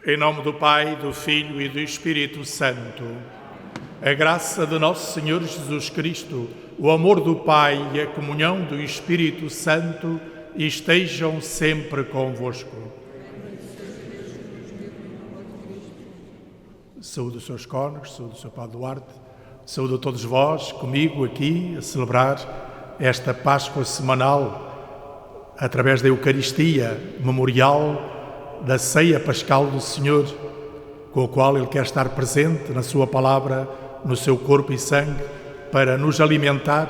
Em nome do Pai, do Filho e do Espírito Santo. A graça de nosso Senhor Jesus Cristo, o amor do Pai e a comunhão do Espírito Santo estejam sempre convosco. Saúde os seus cônjuges, saúde o seu Padre Duarte, saúde a todos vós, comigo aqui, a celebrar esta Páscoa semanal, através da Eucaristia, memorial da ceia pascal do Senhor, com a qual Ele quer estar presente na sua palavra, no seu corpo e sangue, para nos alimentar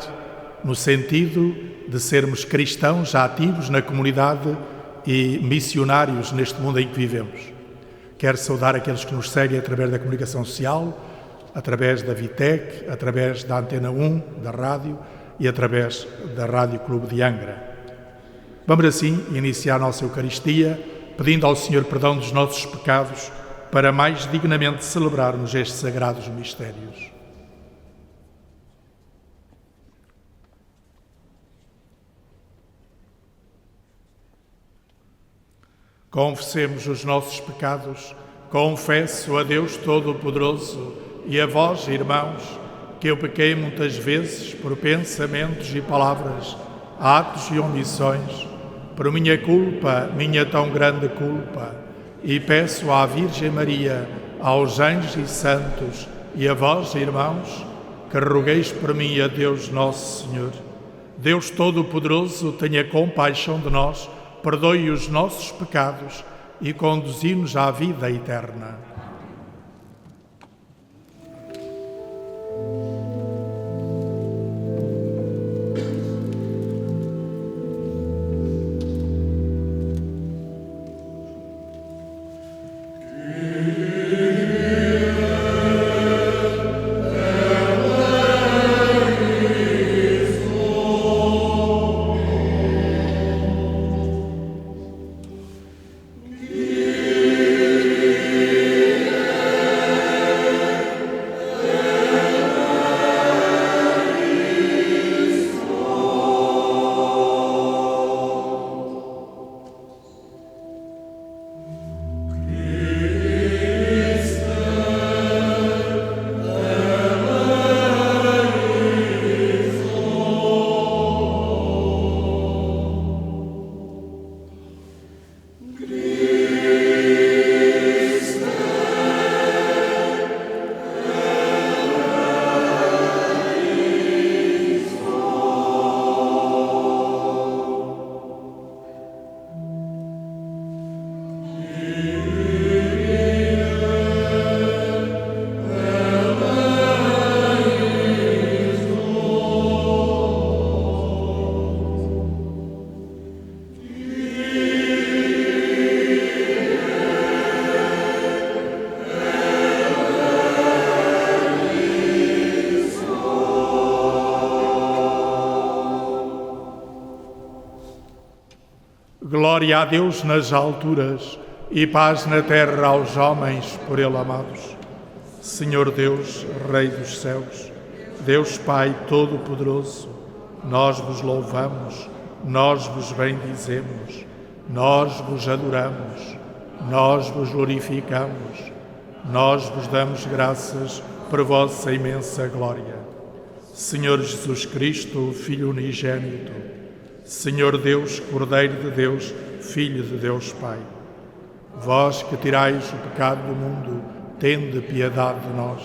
no sentido de sermos cristãos ativos na comunidade e missionários neste mundo em que vivemos. Quero saudar aqueles que nos seguem através da comunicação social, através da Vitec, através da Antena 1, da rádio e através da Rádio Clube de Angra. Vamos assim iniciar a nossa Eucaristia, pedindo ao Senhor perdão dos nossos pecados, para mais dignamente celebrarmos estes sagrados mistérios. Confessemos os nossos pecados. Confesso a Deus Todo-Poderoso e a vós, irmãos, que eu pequei muitas vezes por pensamentos e palavras, atos e omissões, por minha culpa, minha tão grande culpa, e peço à Virgem Maria, aos anjos e santos e a vós, irmãos, que rogueis por mim a Deus Nosso Senhor. Deus Todo-Poderoso, tenha compaixão de nós, perdoe os nossos pecados e conduzi-nos à vida eterna. Glória a Deus nas alturas e paz na terra aos homens por Ele amados. Senhor Deus, Rei dos céus, Deus Pai Todo-Poderoso, nós vos louvamos, nós vos bendizemos, nós vos adoramos, nós vos glorificamos, nós vos damos graças por vossa imensa glória. Senhor Jesus Cristo, Filho unigênito, Senhor Deus, Cordeiro de Deus, Filho de Deus Pai, vós que tirais o pecado do mundo, tende piedade de nós.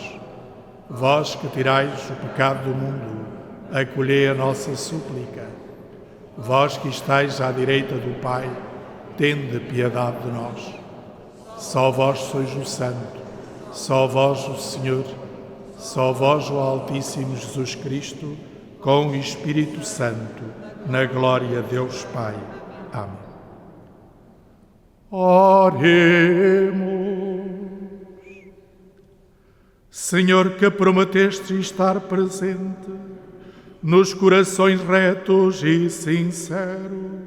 Vós que tirais o pecado do mundo, acolhei a nossa súplica. Vós que estáis à direita do Pai, tende piedade de nós. Só vós sois o Santo, só vós o Senhor, só vós o Altíssimo Jesus Cristo, com o Espírito Santo, na glória de Deus Pai. Amém. Oremos. Senhor, que prometeste estar presente nos corações retos e sinceros,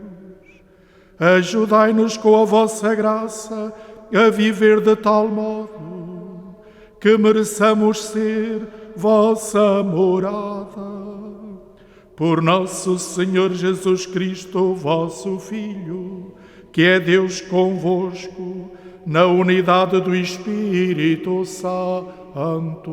ajudai-nos com a vossa graça a viver de tal modo que mereçamos ser vossa morada. Por nosso Senhor Jesus Cristo, vosso Filho, que é Deus convosco, na unidade do Espírito Santo.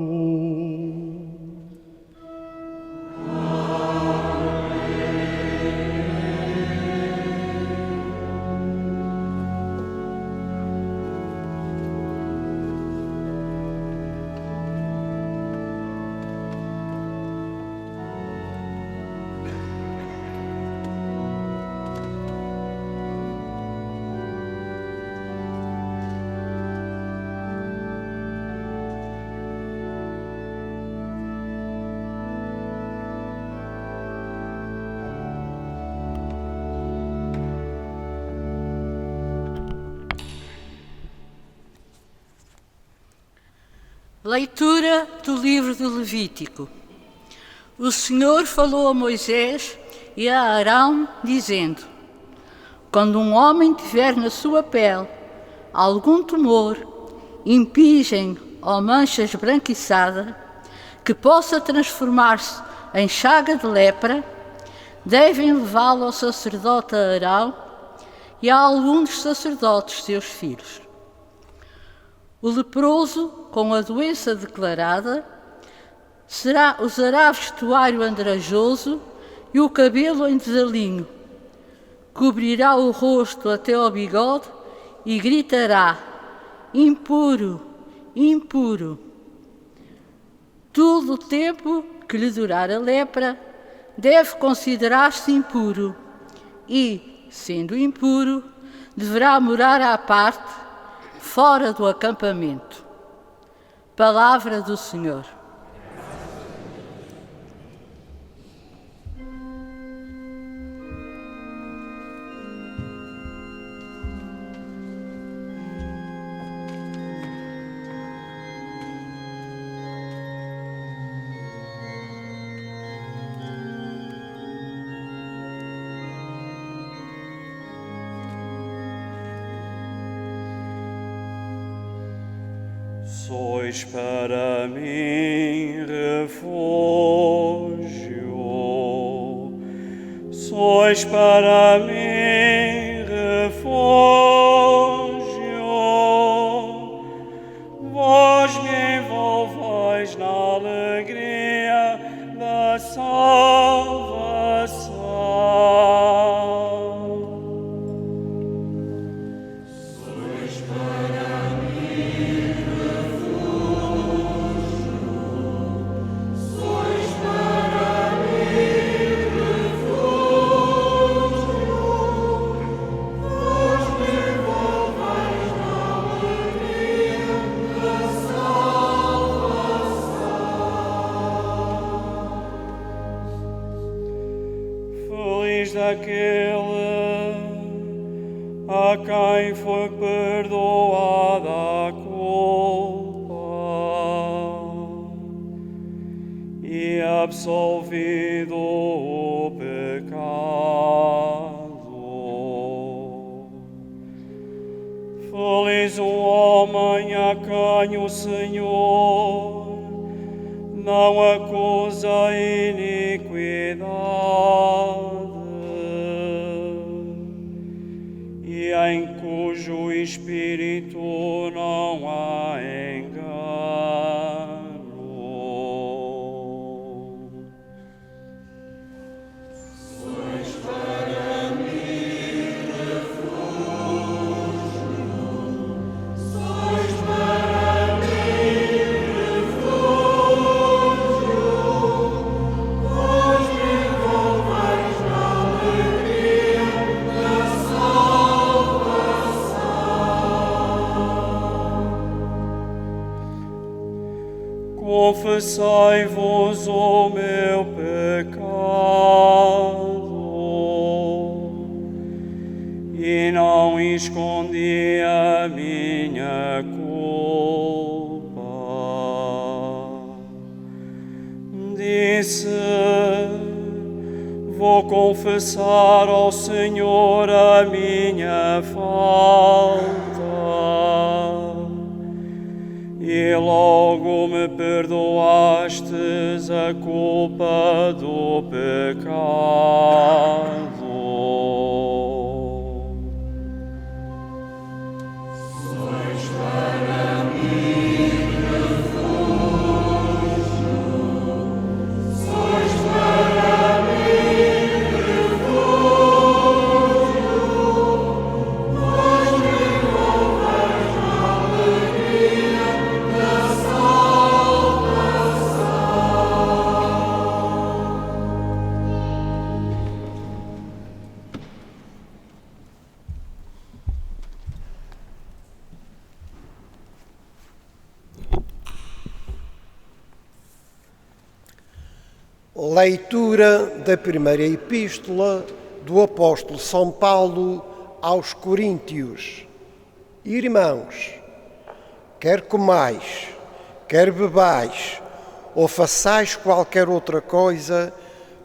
Leitura do livro do Levítico. O Senhor falou a Moisés e a Arão, dizendo: quando um homem tiver na sua pele algum tumor, impingem ou mancha esbranquiçada, que possa transformar-se em chaga de lepra, devem levá-lo ao sacerdote Arão e a algum dos sacerdotes seus filhos. O leproso, com a doença declarada, usará vestuário andrajoso e o cabelo em desalinho. Cobrirá o rosto até ao bigode e gritará: impuro, impuro. Todo o tempo que lhe durar a lepra, deve considerar-se impuro e, sendo impuro, deverá morar à parte, fora do acampamento. Palavra do Senhor. Sois para mim refúgio, sois para mim refúgio, vós me envolveis na alegria da salvação. Daquele a quem foi perdoada a culpa e absolvido o pecado. Feliz o homem a quem o Senhor não acusa a iniquidade e em cujo espírito não há engano. Sois para mim refúgio, sois para mim refúgio, vós me envolveis na alegria da salvação. Confessai-vos o meu pecado e não escondi a minha culpa. Disse: vou confessar ao Senhor a minha falta. E logo me perdoastes a culpa do pecado. Sois Leitura da primeira epístola do apóstolo São Paulo aos Coríntios. Irmãos, quer comais, quer bebais, ou façais qualquer outra coisa,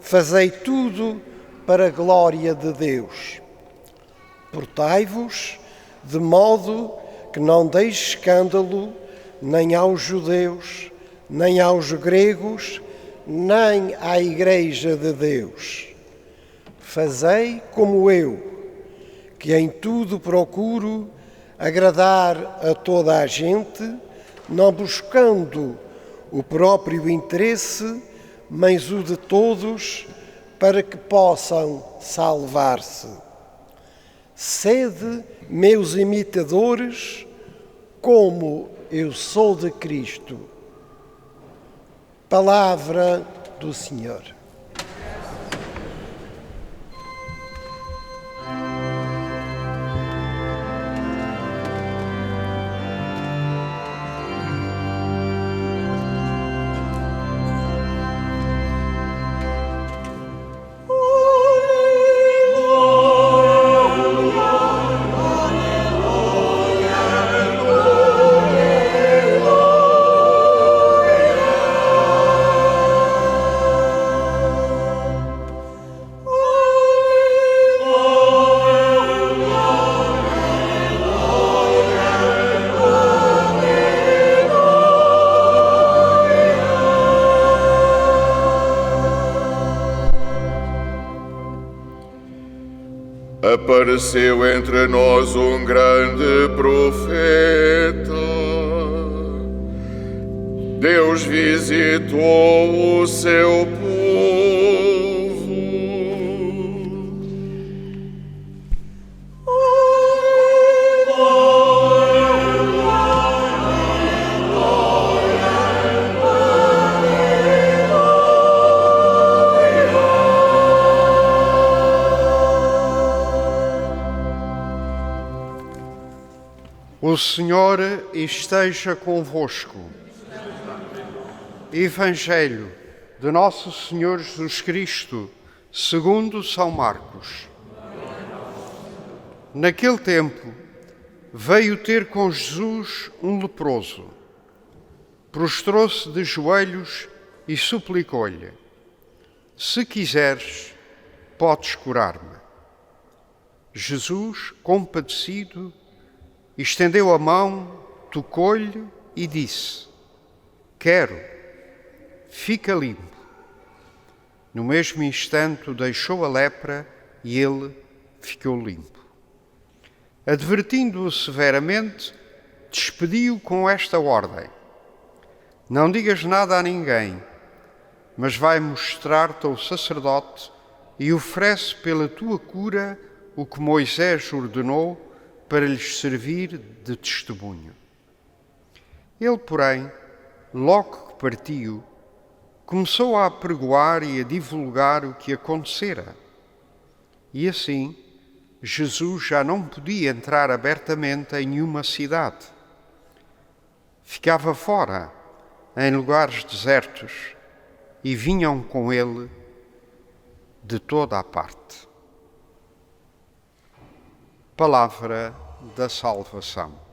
fazei tudo para a glória de Deus. Portai-vos de modo que não deis escândalo nem aos judeus, nem aos gregos, nem à Igreja de Deus. Fazei como eu, que em tudo procuro agradar a toda a gente, não buscando o próprio interesse, mas o de todos, para que possam salvar-se. Sede meus imitadores, como eu sou de Cristo. Palavra do Senhor. Apareceu entre nós um grande profeta. Deus visitou o seu povo. O Senhor esteja convosco. Evangelho de Nosso Senhor Jesus Cristo, segundo São Marcos. Naquele tempo, veio ter com Jesus um leproso. Prostrou-se de joelhos e suplicou-lhe: Se quiseres, podes curar-me. Jesus, compadecido, estendeu a mão, tocou-lhe e disse: Quero, fica limpo. No mesmo instante deixou a lepra e ele ficou limpo. Advertindo-o severamente, despediu-o com esta ordem: Não digas nada a ninguém, mas vai mostrar-te ao sacerdote e oferece pela tua cura o que Moisés ordenou para lhes servir de testemunho. Ele, porém, logo que partiu, começou a apregoar e a divulgar o que acontecera. E assim, Jesus já não podia entrar abertamente em nenhuma cidade. Ficava fora, em lugares desertos, e vinham com ele de toda a parte. Palavra da salvação.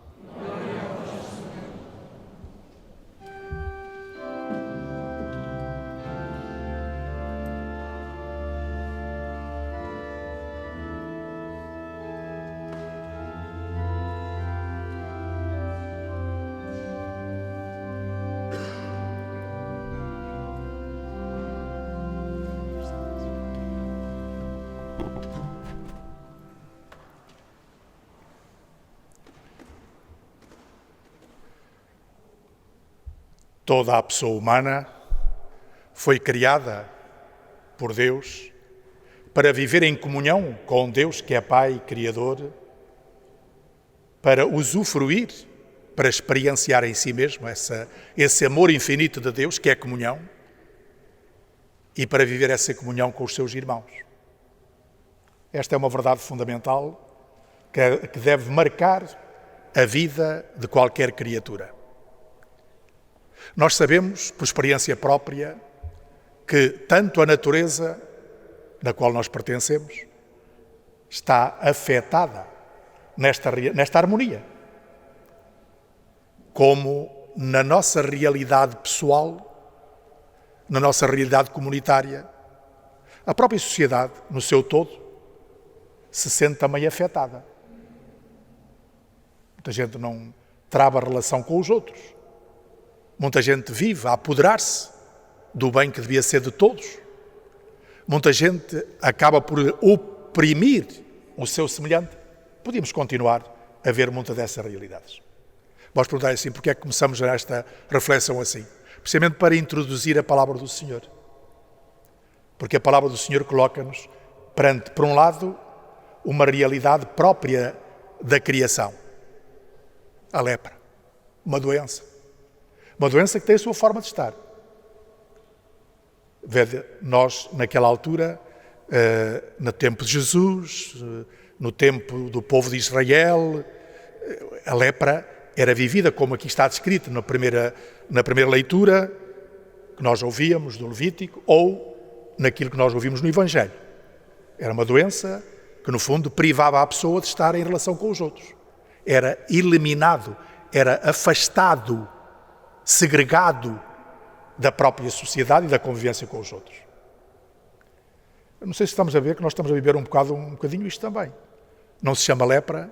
Toda a pessoa humana foi criada por Deus para viver em comunhão com Deus, que é Pai Criador, para usufruir, para experienciar em si mesmo esse amor infinito de Deus, que é comunhão, e para viver essa comunhão com os seus irmãos. Esta é uma verdade fundamental que deve marcar a vida de qualquer criatura. Nós sabemos, por experiência própria, que tanto a natureza na qual nós pertencemos está afetada nesta harmonia, como na nossa realidade pessoal, na nossa realidade comunitária, a própria sociedade, no seu todo, se sente também afetada. Muita gente não trava a relação com os outros. Muita gente vive a apoderar-se do bem que devia ser de todos. Muita gente acaba por oprimir o seu semelhante. Podíamos continuar a ver muitas dessas realidades. Vamos perguntar assim, porque é que começamos esta reflexão assim? Precisamente para introduzir a palavra do Senhor. Porque a palavra do Senhor coloca-nos perante, por um lado, uma realidade própria da criação. A lepra. Uma doença. Uma doença que tem a sua forma de estar. Vede, nós, naquela altura, no tempo de Jesus, no tempo do povo de Israel, a lepra era vivida, como aqui está descrito na primeira leitura que nós ouvíamos do Levítico, ou naquilo que nós ouvimos no Evangelho. Era uma doença que, no fundo, privava a pessoa de estar em relação com os outros. Era eliminado, era afastado, segregado da própria sociedade e da convivência com os outros. Eu não sei se estamos a ver que nós estamos a viver um bocadinho isto também. Não se chama lepra,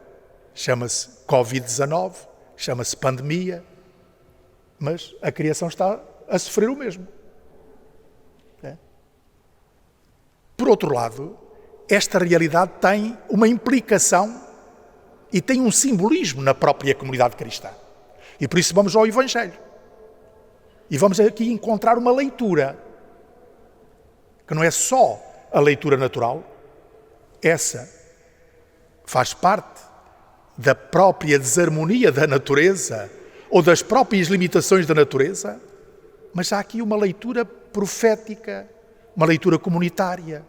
chama-se Covid-19, chama-se pandemia, mas a criação está a sofrer o mesmo. É? Por outro lado, esta realidade tem uma implicação e tem um simbolismo na própria comunidade cristã. E por isso vamos ao Evangelho. E vamos aqui encontrar uma leitura, que não é só a leitura natural, essa faz parte da própria desarmonia da natureza ou das próprias limitações da natureza, mas há aqui uma leitura profética, uma leitura comunitária,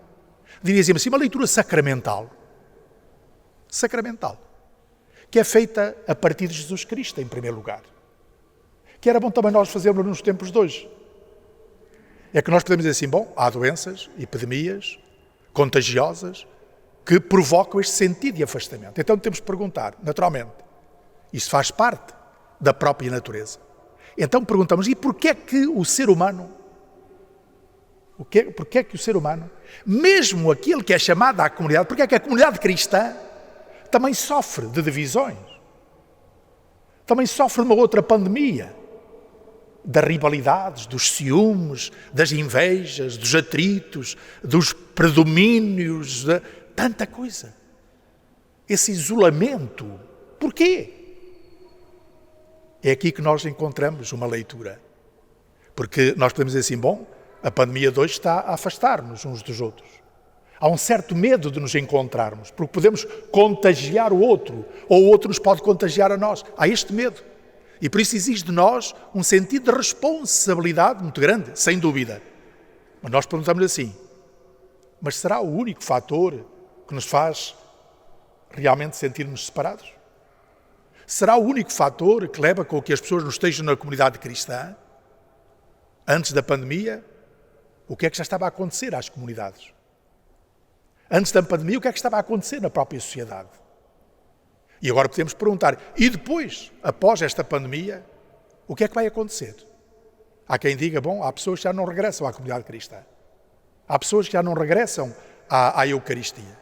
diríamos assim, uma leitura sacramental, que é feita a partir de Jesus Cristo, em primeiro lugar. Que era bom também nós fazermos nos tempos de hoje. É que nós podemos dizer assim, bom, há doenças, epidemias, contagiosas, que provocam este sentido de afastamento. Então temos que perguntar, naturalmente, isso faz parte da própria natureza. Então perguntamos, e porquê é que o ser humano, mesmo aquele que é chamado à comunidade, porquê é que a comunidade cristã também sofre de divisões? Também sofre de uma outra pandemia, das rivalidades, dos ciúmes, das invejas, dos atritos, dos predomínios, de tanta coisa. Esse isolamento. Porquê? É aqui que nós encontramos uma leitura. Porque nós podemos dizer assim, bom, a pandemia de hoje está a afastar-nos uns dos outros. Há um certo medo de nos encontrarmos, porque podemos contagiar o outro, ou o outro nos pode contagiar a nós. Há este medo. E por isso exige de nós um sentido de responsabilidade muito grande, sem dúvida. Mas nós perguntamos assim, mas será o único fator que nos faz realmente sentir-nos separados? Será o único fator que leva com que as pessoas não estejam na comunidade cristã? Antes da pandemia, o que é que já estava a acontecer às comunidades? Antes da pandemia, o que é que estava a acontecer na própria sociedade? E agora podemos perguntar, e depois, após esta pandemia, o que é que vai acontecer? Há quem diga, bom, há pessoas que já não regressam à comunidade cristã. Há pessoas que já não regressam à Eucaristia.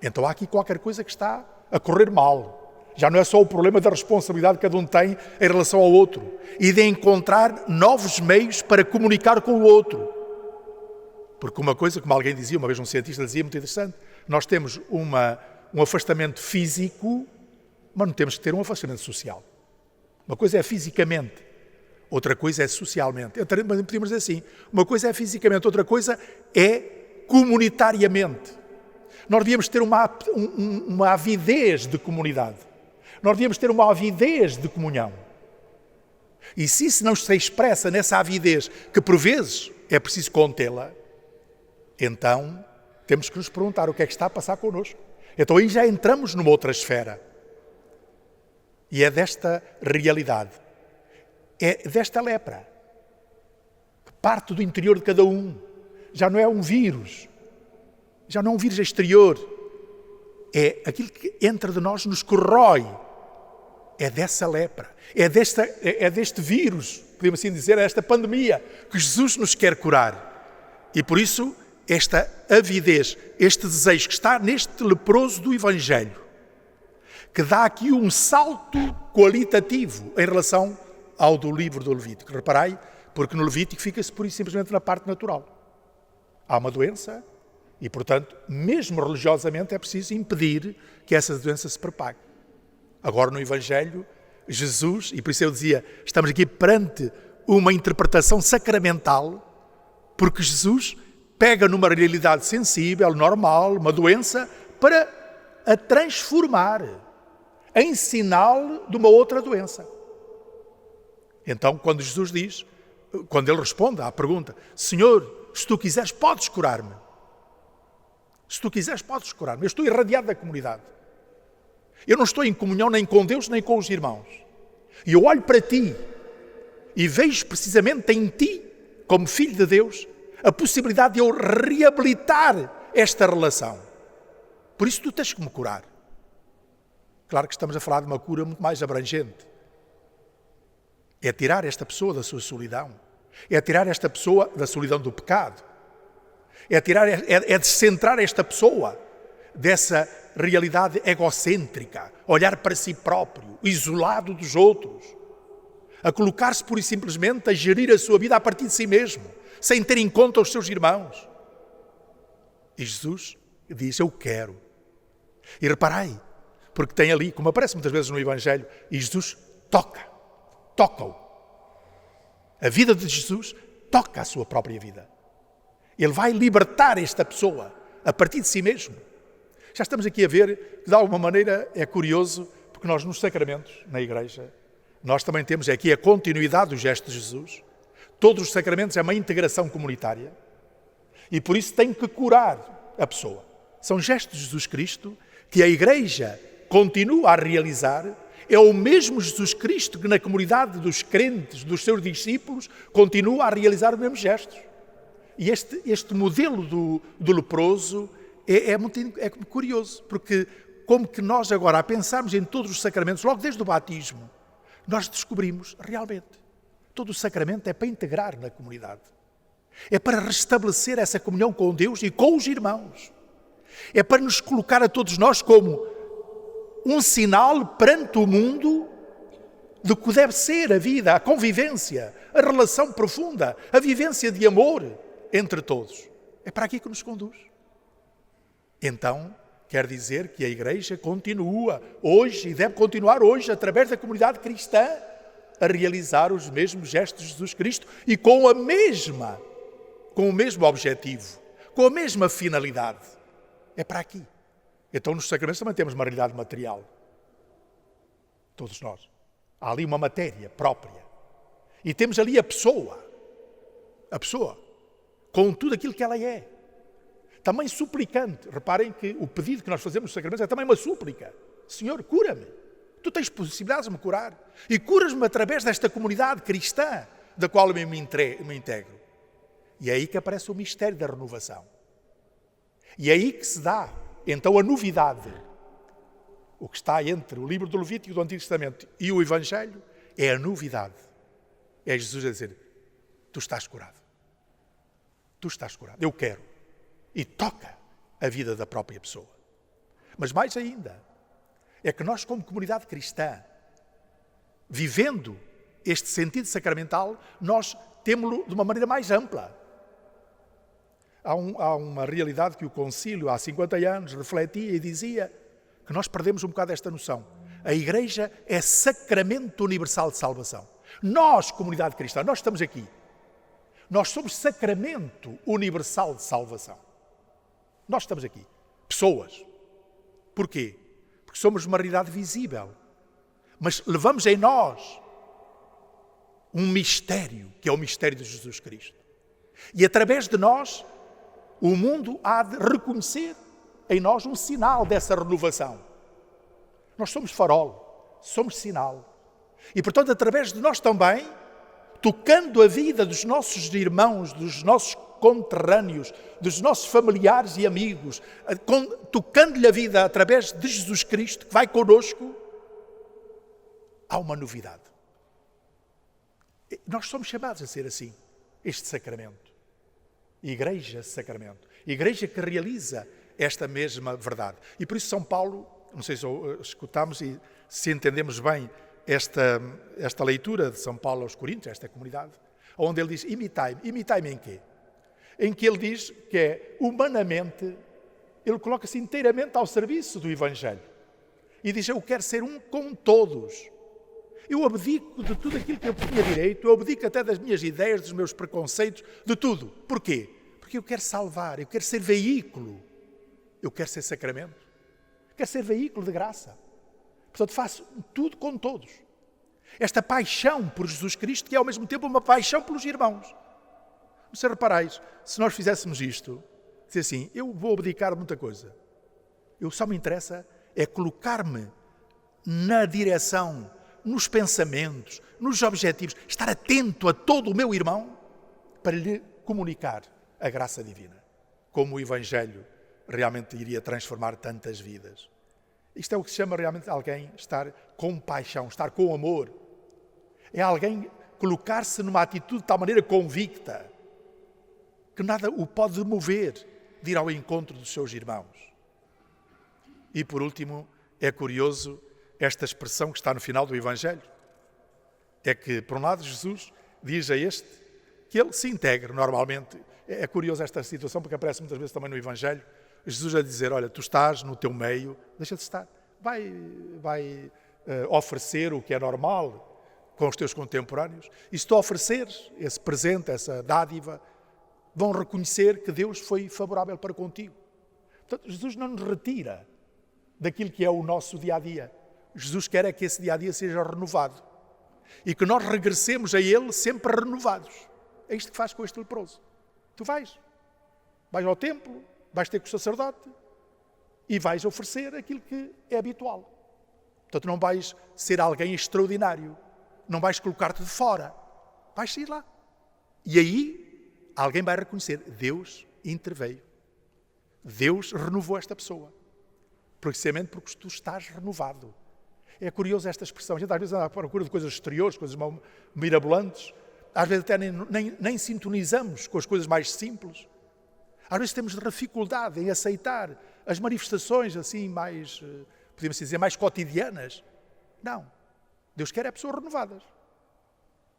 Então há aqui qualquer coisa que está a correr mal. Já não é só o problema da responsabilidade que cada um tem em relação ao outro e de encontrar novos meios para comunicar com o outro. Porque uma coisa, como alguém dizia, uma vez um cientista dizia, muito interessante, nós temos um afastamento físico, mas não temos que ter um afastamento social. Uma coisa é fisicamente, outra coisa é socialmente. Mas podemos dizer assim, uma coisa é fisicamente, outra coisa é comunitariamente. Nós devíamos ter uma avidez de comunidade. Nós devíamos ter uma avidez de comunhão. E se isso não se expressa nessa avidez, que por vezes é preciso contê-la, então temos que nos perguntar o que é que está a passar connosco. Então aí já entramos numa outra esfera. E é desta realidade, é desta lepra, que parte do interior de cada um, já não é um vírus, já não é um vírus exterior, é aquilo que entra de nós, nos corrói, é dessa lepra, é deste vírus, podemos assim dizer, é esta pandemia que Jesus nos quer curar. E por isso, esta avidez, este desejo que está neste leproso do Evangelho, que dá aqui um salto qualitativo em relação ao do livro do Levítico. Reparai, porque no Levítico fica-se pura e simplesmente na parte natural. Há uma doença e, portanto, mesmo religiosamente é preciso impedir que essa doença se propague. Agora no Evangelho, Jesus, e por isso eu dizia, estamos aqui perante uma interpretação sacramental, porque Jesus pega numa realidade sensível, normal, uma doença, para a transformar em sinal de uma outra doença. Então, quando Jesus diz, quando ele responde à pergunta, Senhor, se tu quiseres, podes curar-me. Se tu quiseres, podes curar-me. Eu estou irradiado da comunidade. Eu não estou em comunhão nem com Deus, nem com os irmãos. E eu olho para ti e vejo precisamente em ti, como filho de Deus, a possibilidade de eu reabilitar esta relação. Por isso tu tens que me curar. Claro que estamos a falar de uma cura muito mais abrangente. É tirar esta pessoa da sua solidão. É tirar esta pessoa da solidão do pecado. É descentrar esta pessoa dessa realidade egocêntrica, olhar para si próprio, isolado dos outros, a colocar-se pura e simplesmente a gerir a sua vida a partir de si mesmo, sem ter em conta os seus irmãos. E Jesus diz, eu quero. E reparai, porque tem ali, como aparece muitas vezes no Evangelho, e Jesus toca-o. A vida de Jesus toca a sua própria vida. Ele vai libertar esta pessoa a partir de si mesmo. Já estamos aqui a ver que de alguma maneira é curioso, porque nós nos sacramentos, na Igreja, nós também temos aqui a continuidade do gesto de Jesus. Todos os sacramentos é uma integração comunitária e por isso tem que curar a pessoa. São gestos de Jesus Cristo que a Igreja continua a realizar. É o mesmo Jesus Cristo que na comunidade dos crentes, dos seus discípulos, continua a realizar os mesmos gestos. E este modelo do leproso é muito curioso, porque como que nós agora, a pensarmos em todos os sacramentos, logo desde o batismo, nós descobrimos realmente, todo o sacramento é para integrar na comunidade. É para restabelecer essa comunhão com Deus e com os irmãos. É para nos colocar a todos nós como um sinal perante o mundo do que deve ser a vida, a convivência, a relação profunda, a vivência de amor entre todos. É para aqui que nos conduz. Então, quer dizer que a Igreja continua hoje e deve continuar hoje, através da comunidade cristã, a realizar os mesmos gestos de Jesus Cristo e com o mesmo objetivo, com a mesma finalidade. É para aqui. Então, nos sacramentos também temos uma realidade material. Todos nós. Há ali uma matéria própria. E temos ali a pessoa, com tudo aquilo que ela é. Também suplicante. Reparem que o pedido que nós fazemos nos sacramentos é também uma súplica. Senhor, cura-me. Tu tens possibilidades de me curar. E curas-me através desta comunidade cristã da qual eu me integro. E é aí que aparece o mistério da renovação. E é aí que se dá, então, a novidade. O que está entre o livro do Levítico do Antigo Testamento e o Evangelho é a novidade. É Jesus a dizer, tu estás curado. Tu estás curado. Eu quero. E toca a vida da própria pessoa. Mas mais ainda, é que nós, como comunidade cristã, vivendo este sentido sacramental, nós temos-lo de uma maneira mais ampla. Há uma realidade que o Concílio, há 50 anos, refletia e dizia que nós perdemos um bocado esta noção. A Igreja é sacramento universal de salvação. Nós, comunidade cristã, nós estamos aqui. Nós somos sacramento universal de salvação. Nós estamos aqui. Pessoas. Porquê? Porque somos uma realidade visível. Mas levamos em nós um mistério, que é o mistério de Jesus Cristo. E através de nós, o mundo há de reconhecer em nós um sinal dessa renovação. Nós somos farol, somos sinal. E, portanto, através de nós também, tocando a vida dos nossos irmãos, dos nossos conterrâneos, dos nossos familiares e amigos, tocando-lhe a vida através de Jesus Cristo, que vai connosco, há uma novidade. Nós somos chamados a ser assim, este sacramento. Igreja Sacramento. Igreja que realiza esta mesma verdade. E por isso São Paulo, não sei se escutamos e se entendemos bem esta leitura de São Paulo aos Coríntios, esta comunidade, onde ele diz, imitai-me. Imitai-me em quê? Em que ele diz que é humanamente, ele coloca-se inteiramente ao serviço do Evangelho. E diz, eu quero ser um com todos. Eu abdico de tudo aquilo que eu tinha direito, eu abdico até das minhas ideias, dos meus preconceitos, de tudo. Porquê? Porque eu quero salvar, eu quero ser veículo, eu quero ser sacramento, quero ser veículo de graça. Portanto, faço tudo com todos. Esta paixão por Jesus Cristo, que é ao mesmo tempo uma paixão pelos irmãos. Se reparais, se nós fizéssemos isto, dizer assim, eu vou abdicar de muita coisa. Eu só me interessa é colocar-me na direção, nos pensamentos, nos objetivos, estar atento a todo o meu irmão para lhe comunicar a graça divina. Como o Evangelho realmente iria transformar tantas vidas. Isto é o que se chama realmente alguém estar com paixão, estar com amor. É alguém colocar-se numa atitude de tal maneira convicta que nada o pode mover de ir ao encontro dos seus irmãos. E por último, é curioso esta expressão que está no final do Evangelho. É que, por um lado, Jesus diz a este que ele se integre normalmente. É curioso esta situação porque aparece muitas vezes também no Evangelho. Jesus a dizer, olha, tu estás no teu meio, deixa de estar. Vai oferecer o que é normal com os teus contemporâneos. E se tu ofereceres esse presente, essa dádiva, vão reconhecer que Deus foi favorável para contigo. Portanto, Jesus não nos retira daquilo que é o nosso dia-a-dia. Jesus quer é que esse dia-a-dia seja renovado. E que nós regressemos a Ele sempre renovados. É isto que faz com este leproso. Tu vais ao templo, vais ter com o sacerdote e vais oferecer aquilo que é habitual. Portanto, não vais ser alguém extraordinário. Não vais colocar-te de fora. Vais sair lá. E aí, alguém vai reconhecer, Deus interveio. Deus renovou esta pessoa. Precisamente porque tu estás renovado. É curioso esta expressão. A gente às vezes anda à procura de coisas exteriores, coisas mirabolantes. Às vezes até nem sintonizamos com as coisas mais simples. Às vezes temos dificuldade em aceitar as manifestações assim mais, podemos dizer, mais cotidianas. Não. Deus quer é pessoas renovadas.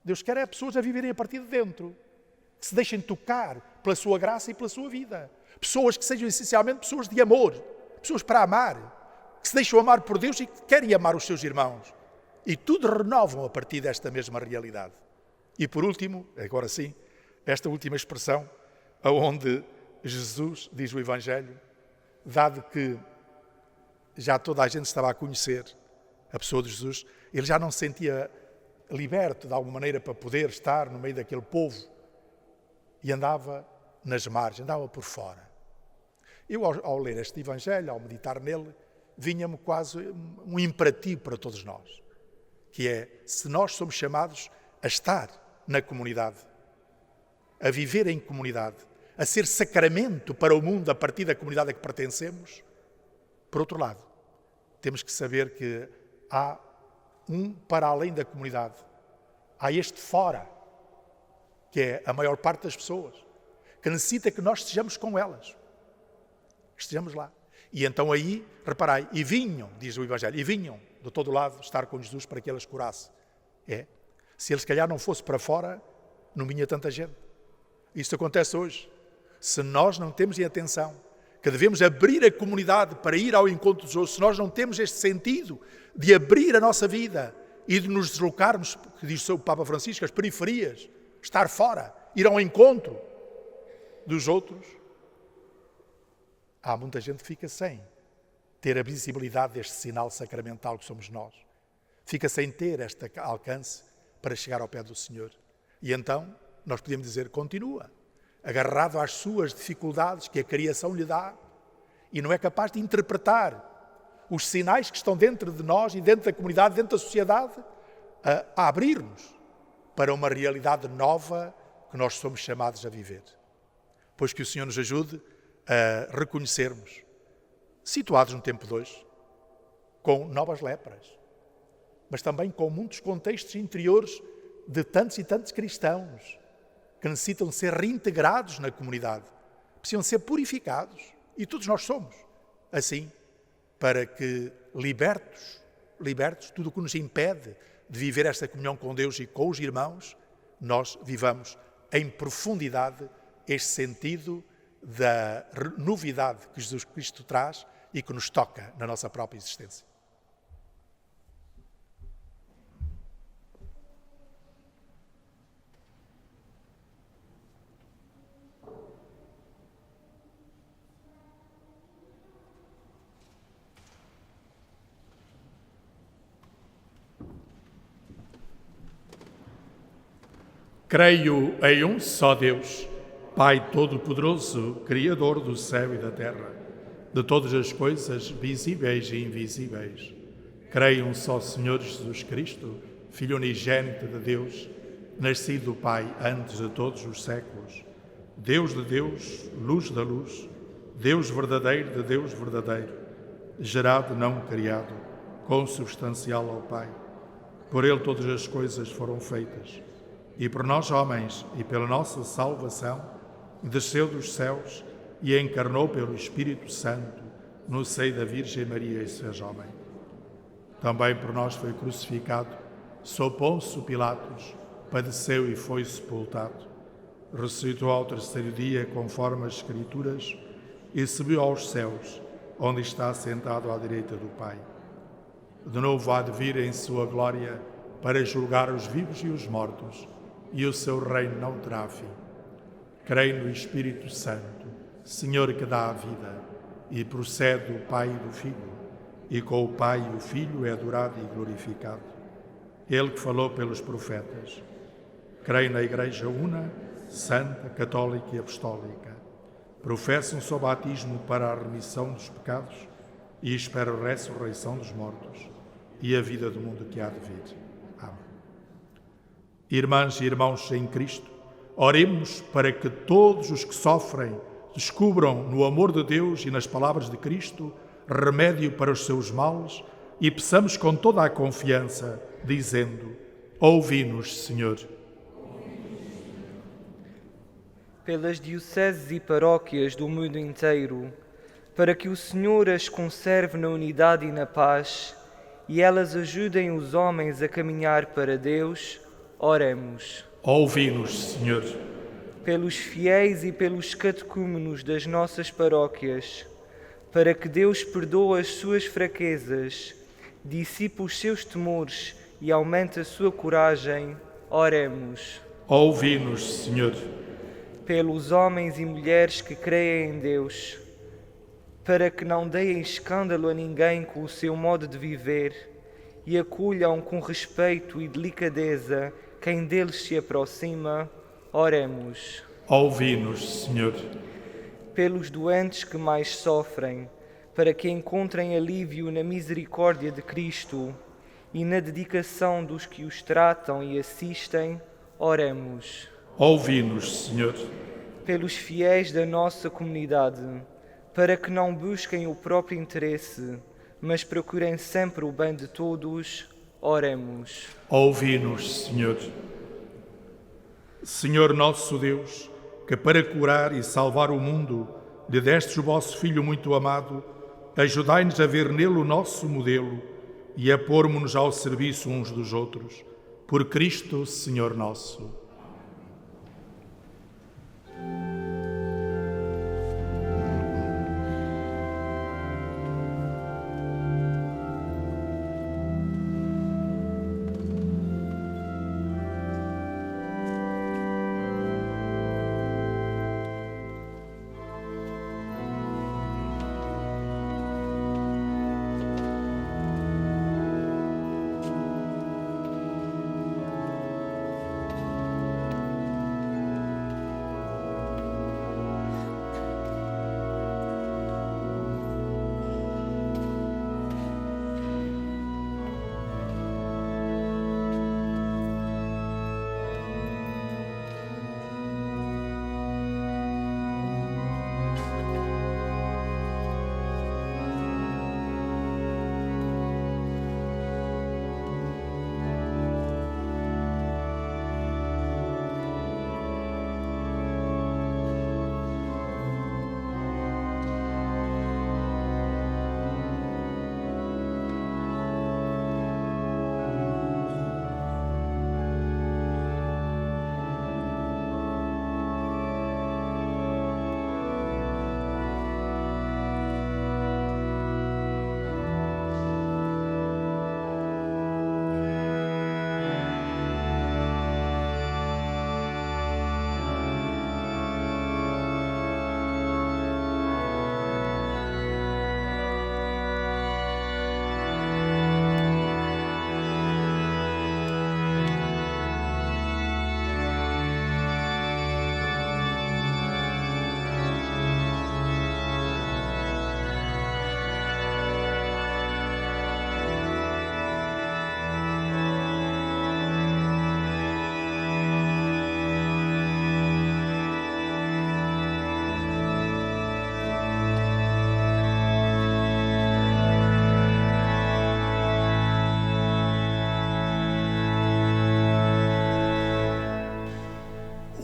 Deus quer é pessoas a viverem a partir de dentro. Que se deixem tocar pela sua graça e pela sua vida. Pessoas que sejam essencialmente pessoas de amor. Pessoas para amar. Que se deixam amar por Deus e que querem amar os seus irmãos. E tudo renovam a partir desta mesma realidade. E por último, agora sim, esta última expressão, aonde Jesus, diz o Evangelho, dado que já toda a gente estava a conhecer a pessoa de Jesus, ele já não se sentia liberto de alguma maneira para poder estar no meio daquele povo e andava nas margens, andava por fora. Eu, ao ler este Evangelho, ao meditar nele, vinha-me quase um imperativo para todos nós, que é, se nós somos chamados a estar na comunidade, a viver em comunidade, a ser sacramento para o mundo a partir da comunidade a que pertencemos, por outro lado, temos que saber que há um para além da comunidade. Há este fora, que é a maior parte das pessoas, que necessita que nós estejamos com elas. Que estejamos lá. E então aí, reparai, e vinham, diz o Evangelho, e vinham de todo lado estar com Jesus para que eles curasse. Se ele se calhar não fosse para fora, não vinha tanta gente. Isto acontece hoje. Se nós não temos em atenção que devemos abrir a comunidade para ir ao encontro dos outros, se nós não temos este sentido de abrir a nossa vida e de nos deslocarmos, que diz o Papa Francisco, as periferias, estar fora, ir ao encontro dos outros, há muita gente que fica sem ter a visibilidade deste sinal sacramental que somos nós. Fica sem ter este alcance para chegar ao pé do Senhor. E então, nós podemos dizer, continua, agarrado às suas dificuldades que a criação lhe dá e não é capaz de interpretar os sinais que estão dentro de nós e dentro da comunidade, dentro da sociedade, a abrir-nos para uma realidade nova que nós somos chamados a viver. pois que o Senhor nos ajude a reconhecermos, situados no tempo de hoje, com novas lepras, mas também com muitos contextos interiores de tantos e tantos cristãos que necessitam ser reintegrados na comunidade, precisam ser purificados, e todos nós somos assim, para que libertos, tudo o que nos impede de viver esta comunhão com Deus e com os irmãos, nós vivamos em profundidade este sentido da novidade que Jesus Cristo traz e que nos toca na nossa própria existência. Creio em um só Deus, Pai Todo-Poderoso, Criador do céu e da terra, de todas as coisas visíveis e invisíveis. Creio em um só Senhor Jesus Cristo, Filho unigênito de Deus, nascido do Pai antes de todos os séculos, Deus de Deus, luz da luz, Deus verdadeiro de Deus verdadeiro, gerado não criado, consubstancial ao Pai. Por Ele todas as coisas foram feitas, e por nós homens e pela nossa salvação, desceu dos céus e encarnou pelo Espírito Santo no seio da Virgem Maria e se fez homem. Também por nós foi crucificado, sob Pôncio Pilatos, padeceu e foi sepultado. Ressuscitou ao terceiro dia, conforme as Escrituras, e subiu aos céus, onde está sentado à direita do Pai. De novo há de vir em sua glória para julgar os vivos e os mortos, e o seu reino não terá fim. Creio no Espírito Santo, Senhor que dá a vida, e procede do Pai e do Filho, e com o Pai e o Filho é adorado e glorificado. Ele que falou pelos profetas. Creio na Igreja una, santa, católica e apostólica. Professo um só batismo para a remissão dos pecados e espero a ressurreição dos mortos e a vida do mundo que há de vir. Amém. Irmãs e irmãos em Cristo, oremos para que todos os que sofrem descubram no amor de Deus e nas palavras de Cristo remédio para os seus males e peçamos com toda a confiança, dizendo: ouvi-nos, Senhor. Pelas dioceses e paróquias do mundo inteiro, para que o Senhor as conserve na unidade e na paz, e elas ajudem os homens a caminhar para Deus, oremos. Ouvi-nos, Senhor. Pelos fiéis e pelos catecúmenos das nossas paróquias, para que Deus perdoe as suas fraquezas, dissipe os seus temores e aumente a sua coragem, oremos. Ouvi-nos, Senhor. Pelos homens e mulheres que creem em Deus, para que não deem escândalo a ninguém com o seu modo de viver e acolham com respeito e delicadeza quem deles se aproxima, oremos. Ouvi-nos, Senhor. Pelos doentes que mais sofrem, para que encontrem alívio na misericórdia de Cristo e na dedicação dos que os tratam e assistem, oremos. Ouvi-nos, Senhor. Pelos fiéis da nossa comunidade, para que não busquem o próprio interesse, mas procurem sempre o bem de todos, oremos. Ouvi-nos, Senhor. Senhor nosso Deus, que para curar e salvar o mundo lhe destes o vosso Filho muito amado, ajudai-nos a ver nele o nosso modelo e a pormos-nos ao serviço uns dos outros. Por Cristo, Senhor nosso.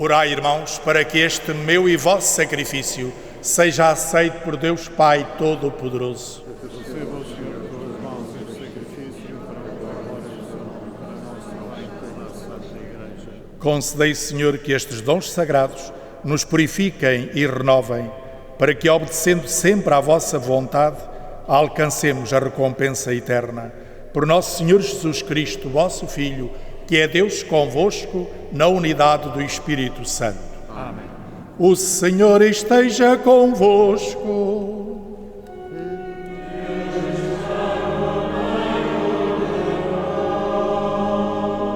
Orai, irmãos, para que este meu e vosso sacrifício seja aceito por Deus Pai Todo-Poderoso. Receba o Senhor pelas mãos este sacrifício para a glória do seu nome, para nosso bem e toda a Santa Igreja. Concedei, Senhor, que estes dons sagrados nos purifiquem e renovem, para que, obedecendo sempre à vossa vontade, alcancemos a recompensa eterna. Por nosso Senhor Jesus Cristo, vosso Filho, que é Deus convosco, na unidade do Espírito Santo. Amém. O Senhor esteja convosco.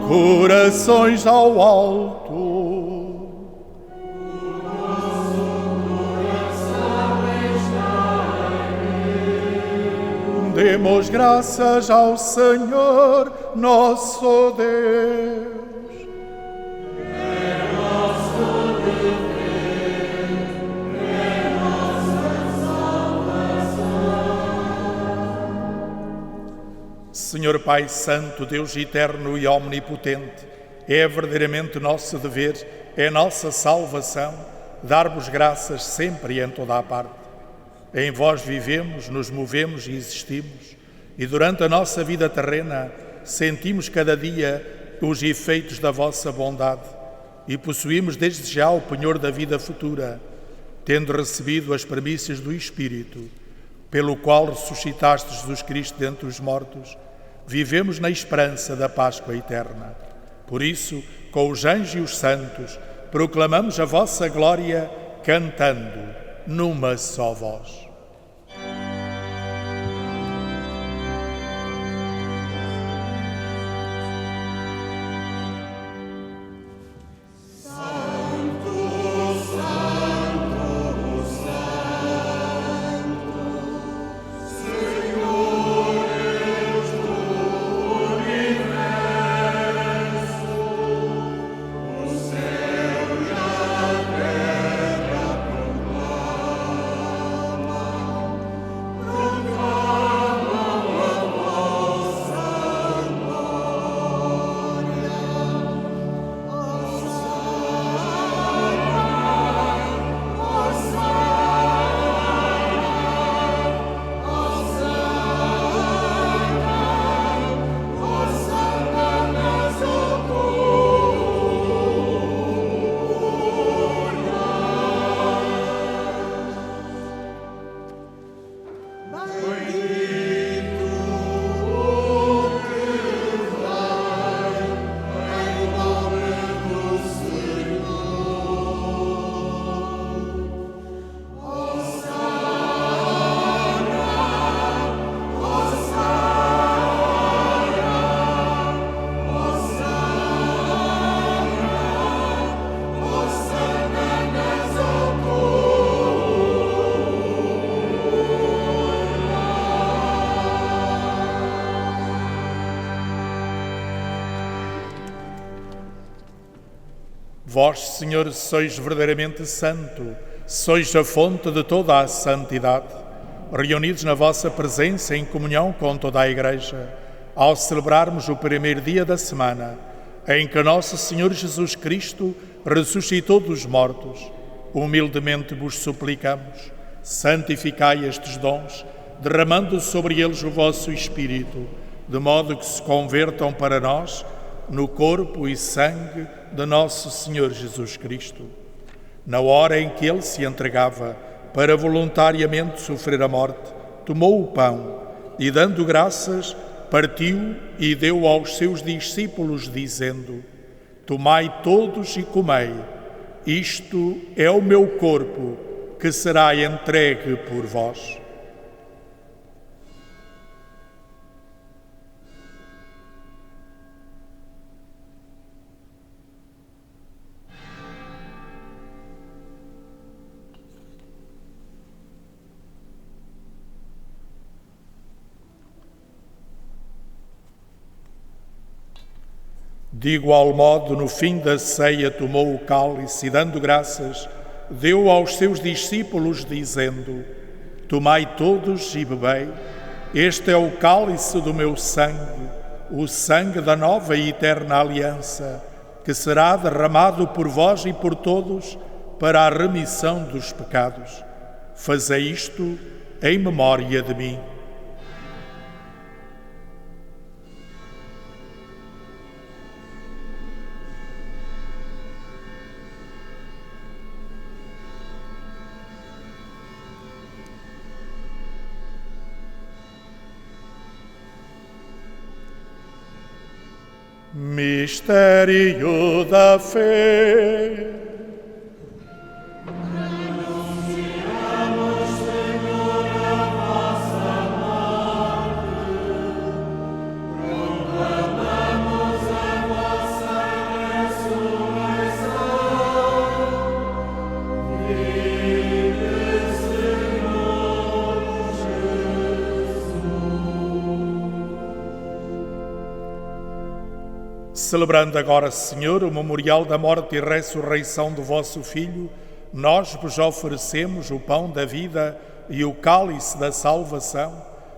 Corações ao alto. Demos graças ao Senhor, nosso Deus. Senhor Pai Santo, Deus eterno e omnipotente, é verdadeiramente nosso dever, é nossa salvação, dar-vos graças sempre e em toda a parte. Em vós vivemos, nos movemos e existimos, e durante a nossa vida terrena sentimos cada dia os efeitos da vossa bondade e possuímos desde já o penhor da vida futura, tendo recebido as premissas do Espírito, pelo qual ressuscitaste Jesus Cristo dentre os mortos, vivemos na esperança da Páscoa eterna. Por isso, com os anjos e os santos, proclamamos a vossa glória, cantando numa só voz. Vós, Senhor, sois verdadeiramente santo, sois a fonte de toda a santidade. Reunidos na vossa presença em comunhão com toda a Igreja, ao celebrarmos o primeiro dia da semana, em que nosso Senhor Jesus Cristo ressuscitou dos mortos, humildemente vos suplicamos, santificai estes dons, derramando sobre eles o vosso Espírito, de modo que se convertam para nós no corpo e sangue de nosso Senhor Jesus Cristo. Na hora em que Ele se entregava para voluntariamente sofrer a morte, tomou o pão e, dando graças, partiu e deu aos seus discípulos, dizendo: Tomai todos e comei, isto é o meu corpo, que será entregue por vós. De igual modo, no fim da ceia, tomou o cálice e, dando graças, deu aos seus discípulos, dizendo: Tomai todos e bebei, este é o cálice do meu sangue, o sangue da nova e eterna aliança, que será derramado por vós e por todos para a remissão dos pecados. Fazei isto em memória de mim. Mistério da fé. Celebrando agora, Senhor, o memorial da morte e ressurreição do vosso Filho, nós vos oferecemos o pão da vida e o cálice da salvação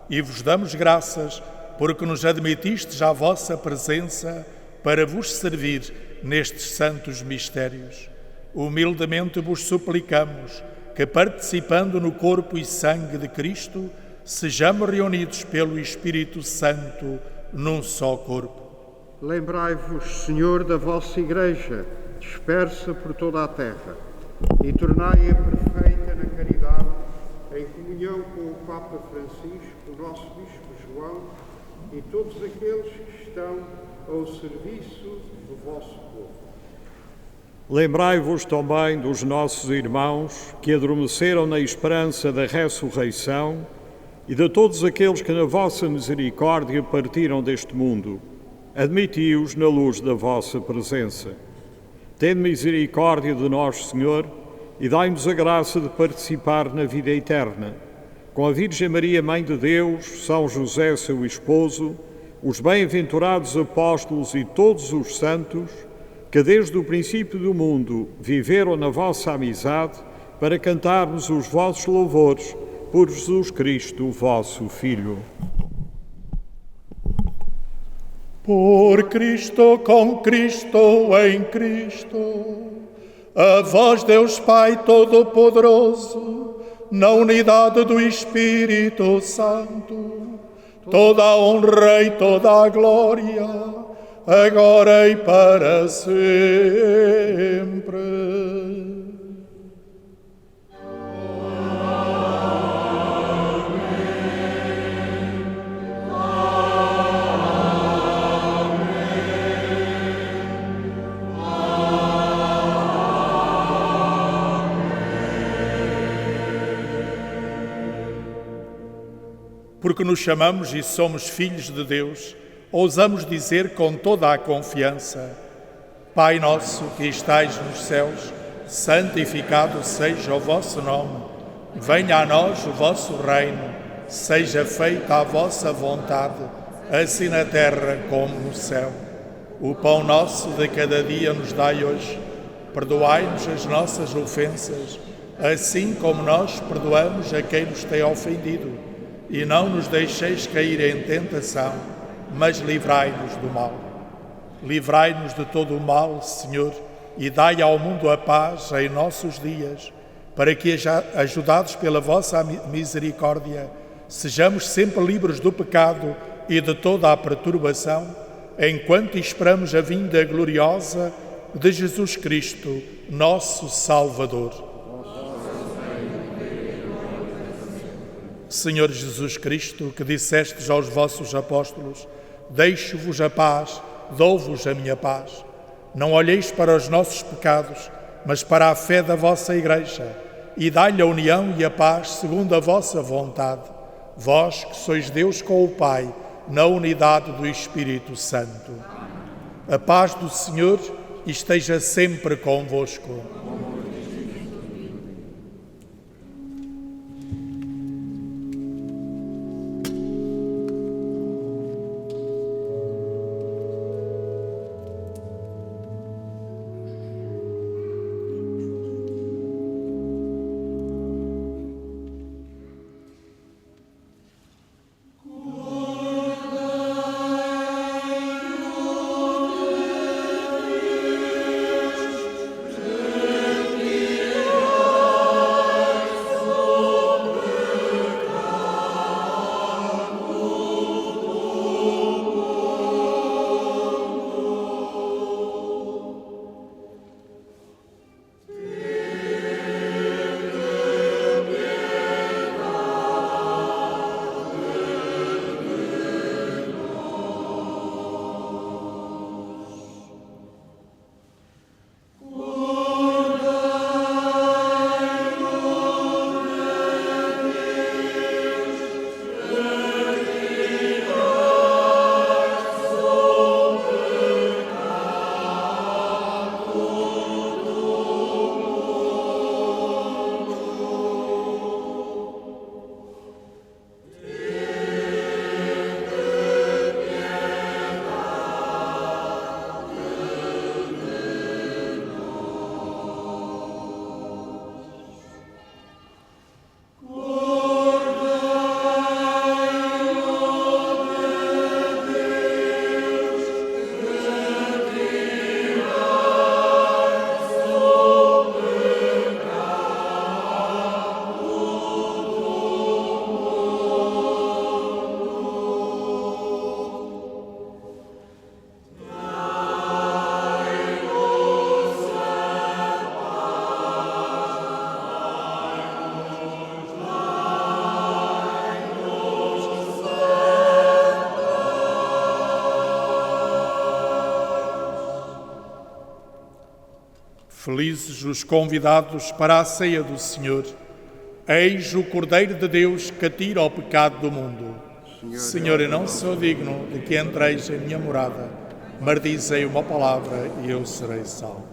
e vos damos graças porque nos admitistes à vossa presença para vos servir nestes santos mistérios. Humildemente vos suplicamos que, participando no corpo e sangue de Cristo, sejamos reunidos pelo Espírito Santo num só corpo. Lembrai-vos, Senhor, da vossa Igreja, dispersa por toda a terra, e tornai-a perfeita na caridade, em comunhão com o Papa Francisco, o nosso Bispo João, e todos aqueles que estão ao serviço do vosso povo. Lembrai-vos também dos nossos irmãos que adormeceram na esperança da ressurreição e de todos aqueles que na vossa misericórdia partiram deste mundo. Admiti-os na luz da vossa presença. Tende misericórdia de nós, Senhor, e dai-nos a graça de participar na vida eterna. Com a Virgem Maria, Mãe de Deus, São José, seu esposo, os bem-aventurados apóstolos e todos os santos, que desde o princípio do mundo viveram na vossa amizade, para cantarmos os vossos louvores por Jesus Cristo, vosso Filho. Por Cristo, com Cristo, em Cristo, a vós, Deus Pai Todo-Poderoso, na unidade do Espírito Santo, toda a honra e toda a glória, agora e para sempre. Porque nos chamamos e somos filhos de Deus, ousamos dizer com toda a confiança: Pai nosso que estais nos céus, santificado seja o vosso nome. Venha a nós o vosso reino, seja feita a vossa vontade, assim na terra como no céu. O pão nosso de cada dia nos dai hoje. Perdoai-nos as nossas ofensas, assim como nós perdoamos a quem nos tem ofendido. E não nos deixeis cair em tentação, mas livrai-nos do mal. Livrai-nos de todo o mal, Senhor, e dai ao mundo a paz em nossos dias, para que, ajudados pela vossa misericórdia, sejamos sempre livres do pecado e de toda a perturbação, enquanto esperamos a vinda gloriosa de Jesus Cristo, nosso Salvador. Senhor Jesus Cristo, que dissestes aos vossos apóstolos: deixo-vos a paz, dou-vos a minha paz. Não olheis para os nossos pecados, mas para a fé da vossa Igreja, e dai-lhe a união e a paz segundo a vossa vontade. Vós que sois Deus com o Pai, na unidade do Espírito Santo. A paz do Senhor esteja sempre convosco. Felizes os convidados para a ceia do Senhor. Eis o Cordeiro de Deus que tira o pecado do mundo. Senhor, eu não sou digno de que entreis em minha morada, mas dizei uma palavra e eu serei salvo.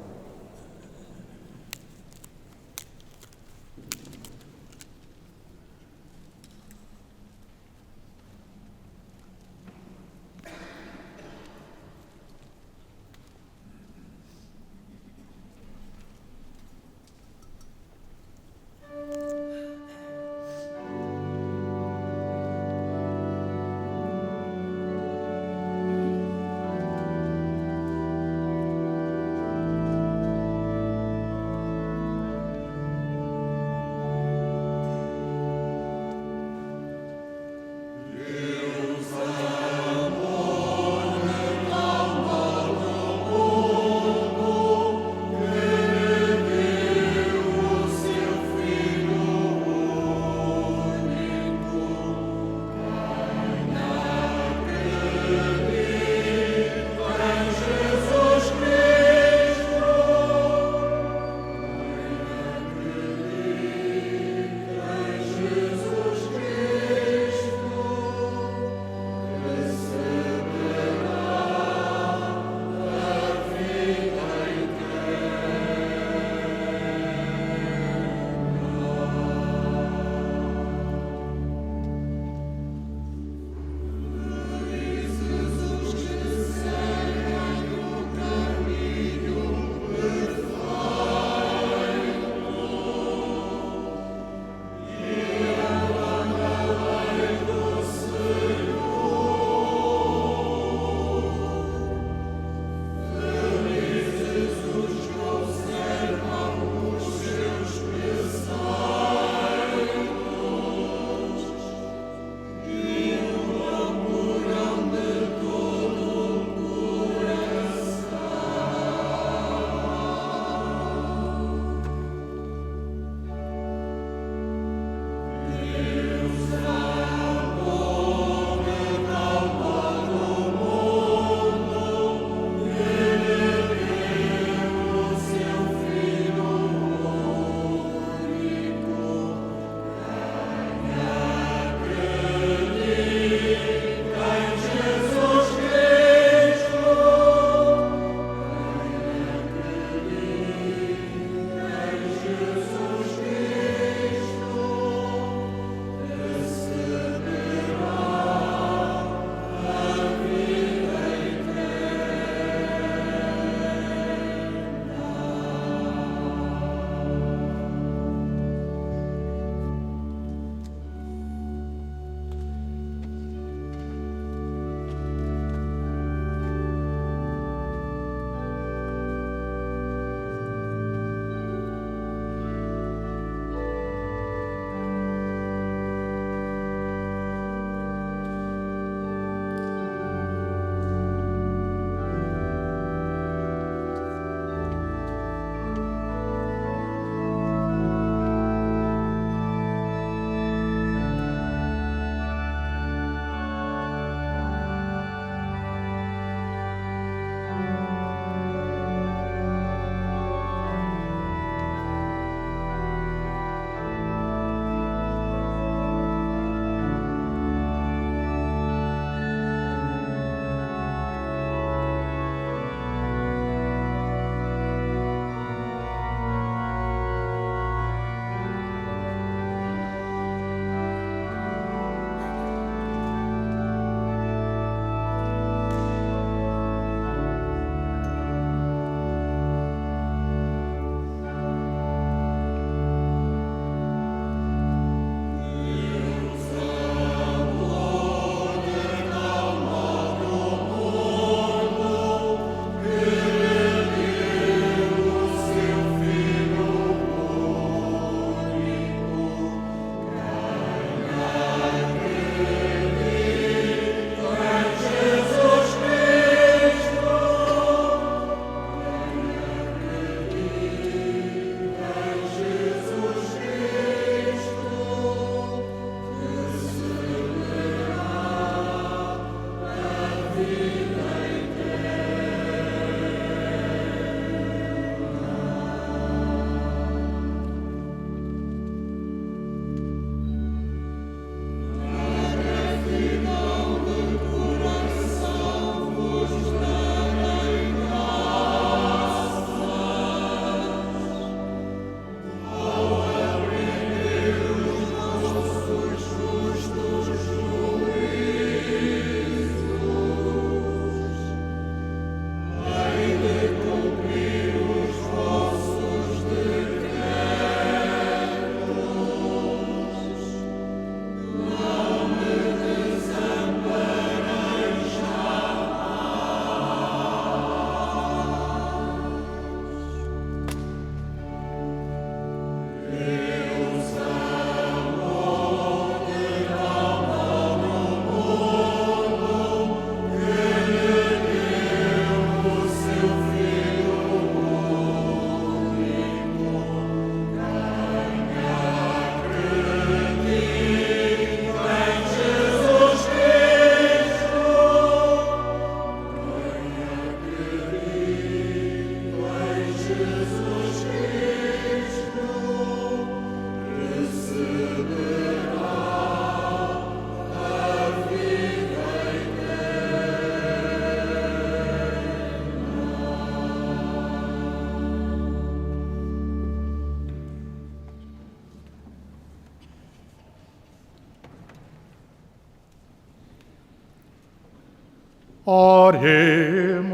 Oremos.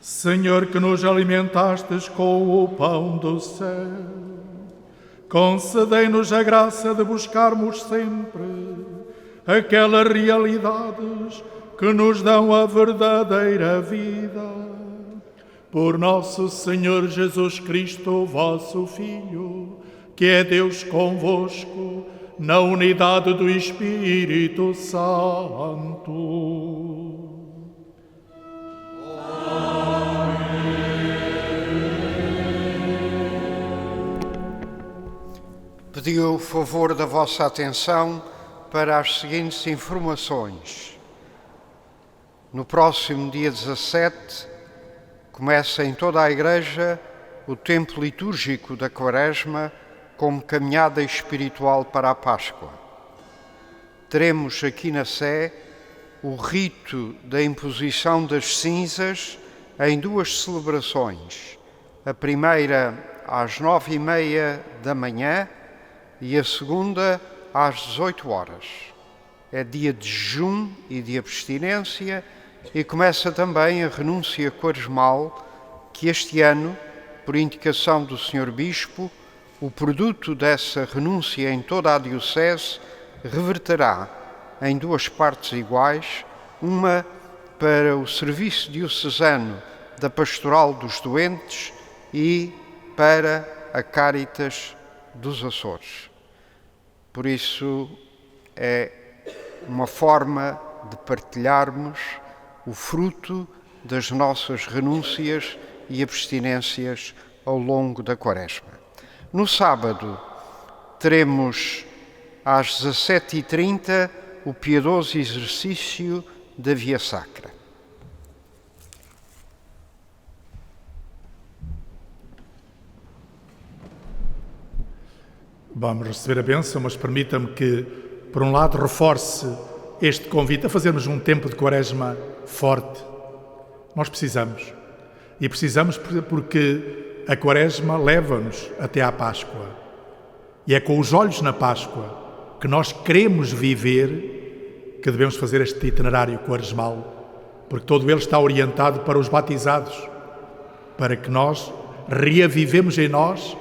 Senhor, que nos alimentastes com o pão do céu, concedei-nos a graça de buscarmos sempre aquelas realidades que nos dão a verdadeira vida. Por nosso Senhor Jesus Cristo, vosso Filho, que é Deus convosco, na unidade do Espírito Santo. Pedi o favor da vossa atenção para as seguintes informações. No próximo dia 17, começa em toda a Igreja o tempo litúrgico da Quaresma como caminhada espiritual para a Páscoa. Teremos aqui na Sé o rito da imposição das cinzas em duas celebrações. A primeira às 9h30 da manhã e a segunda às 18 horas. É dia de jejum e de abstinência e começa também a renúncia quaresmal que este ano, por indicação do Sr. Bispo, o produto dessa renúncia em toda a Diocese reverterá em duas partes iguais, uma para o Serviço Diocesano da Pastoral dos Doentes e para a Cáritas dos Açores. Por isso, é uma forma de partilharmos o fruto das nossas renúncias e abstinências ao longo da Quaresma. No sábado, teremos às 17h30 o piedoso exercício da Via Sacra. Vamos receber a bênção, mas permita-me que, por um lado, reforce este convite a fazermos um tempo de Quaresma forte. Nós precisamos. E precisamos porque a Quaresma leva-nos até à Páscoa. E é com os olhos na Páscoa que nós queremos viver que devemos fazer este itinerário quaresmal, porque todo ele está orientado para os batizados, para que nós reavivemos em nós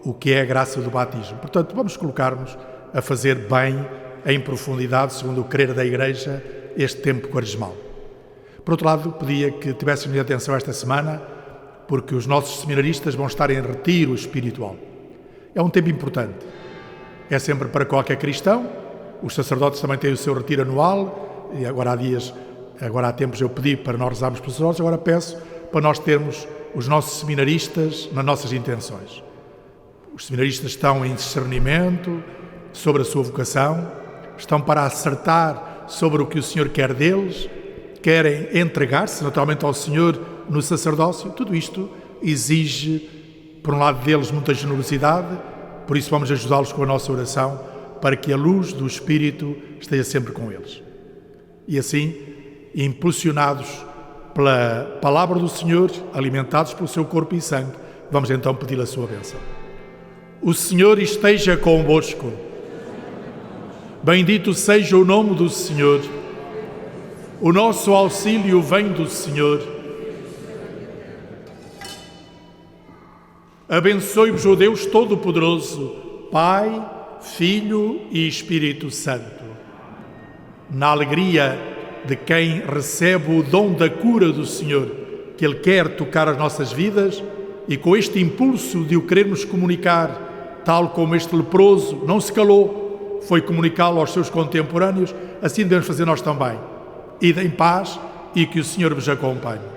o que é a graça do batismo. Portanto, vamos colocar-nos a fazer bem, em profundidade, segundo o querer da Igreja, este tempo quaresmal. Por outro lado, pedia que tivéssemos atenção esta semana, porque os nossos seminaristas vão estar em retiro espiritual. É um tempo importante. É sempre para qualquer cristão. Os sacerdotes também têm o seu retiro anual, e agora há tempos eu pedi para nós rezarmos pelos sacerdotes, agora peço para nós termos os nossos seminaristas nas nossas intenções. Os seminaristas estão em discernimento sobre a sua vocação, estão para acertar sobre o que o Senhor quer deles, querem entregar-se naturalmente ao Senhor no sacerdócio. Tudo isto exige, por um lado deles, muita generosidade, por isso vamos ajudá-los com a nossa oração, para que a luz do Espírito esteja sempre com eles. E assim, impulsionados pela palavra do Senhor, alimentados pelo seu corpo e sangue, vamos então pedir a sua bênção. O Senhor esteja convosco. Bendito seja o nome do Senhor. O nosso auxílio vem do Senhor. Abençoe-vos o Deus Todo-Poderoso, Pai, Filho e Espírito Santo. Na alegria de quem recebe o dom da cura do Senhor, que Ele quer tocar as nossas vidas, e com este impulso de o querermos comunicar, tal como este leproso não se calou, foi comunicá-lo aos seus contemporâneos, assim devemos fazer nós também. Ide em paz e que o Senhor vos acompanhe.